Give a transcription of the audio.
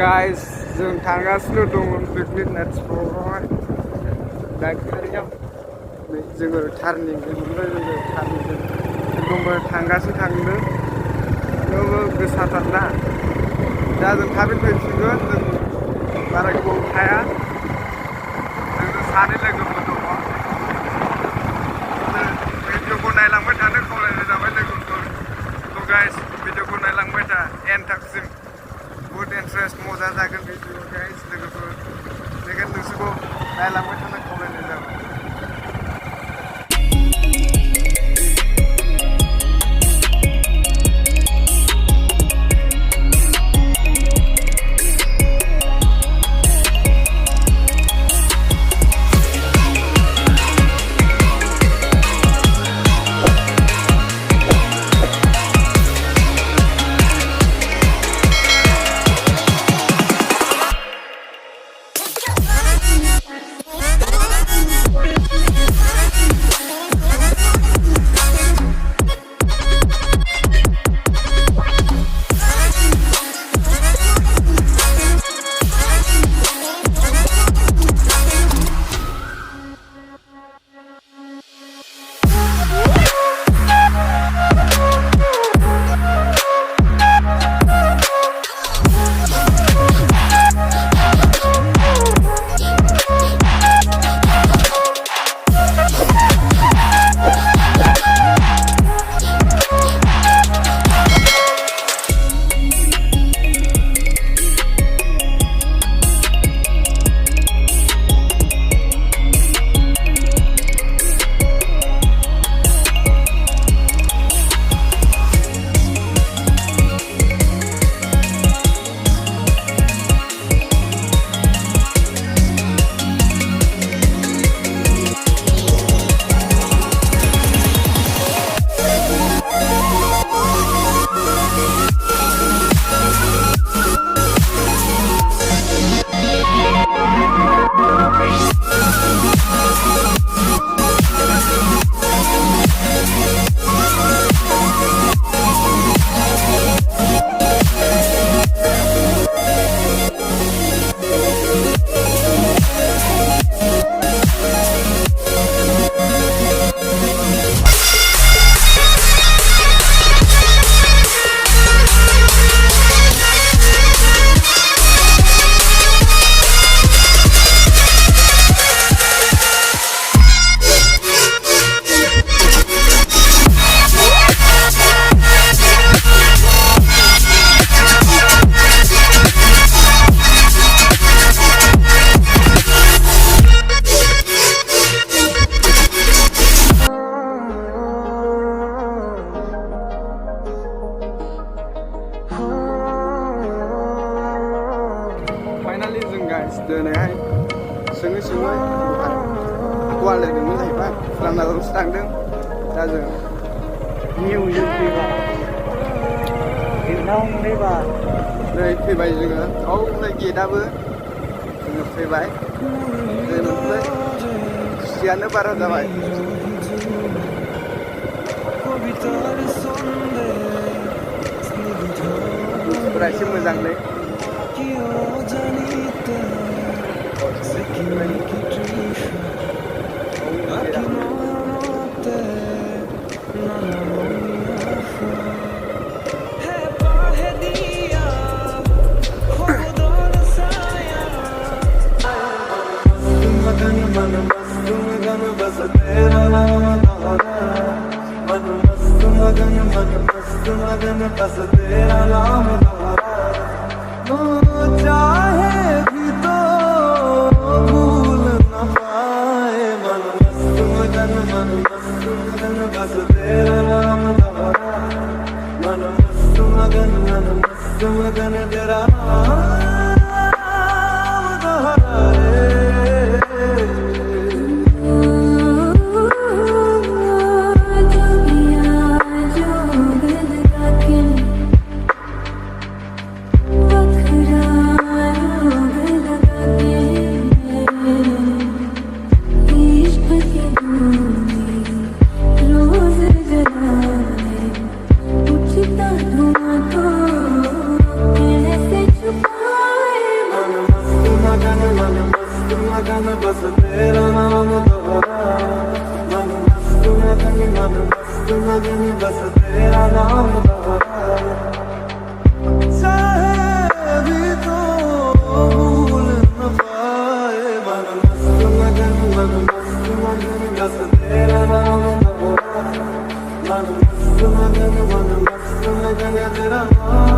guys, जों थांगासिनो दङ पिकनिक स्पटआवहाय दा गारियाव जोङो टार्निं मोनबाय जोङो टार्निं एकदमबारे थांगासिनो थांदों थेवबो गोसाथारना दा जों थाबै फैफिनगोन जों बारा गोबाव थाया जोंनो सानै लोगोफोर दङ भिडिअखौ नायलांबाय थानो खावलायनाय जाबाय लोगोफोर थ' गाइस भिडिअखौ नायलांबाय था एन्ड थाखसिम बहुत इन्टारेस्ट मजा जागोन भिडिअ गाइस लोगोफोर बेखायनो नोंसोरखौ नायलांबाय थानो खावलायनाय जाबाय दिनैहाय सोङै सोङै गुवाहाटिजोंनो जाहैबाय लामायावसो थांदों दा जों निउ फैबाय नै फैबाय जोङो औ गेटआबो जोङो फैबाय नै मोनफैबाय खुसियानो बारा जाबाय बुस्थुफोरा एसे मोजांलै चाहे भी तो भूल न पाए मन मस्त मगन बस तेरा नाम दोहरा मन मस्त मगन तेरा नाम दोहराए रोज जला तेरा नाम दोहराए, चाहे भी तो भूल न पाए। मन मस्त मगन बस तेरा नाम दोहराए, मन मस्त मगन तेरा नाम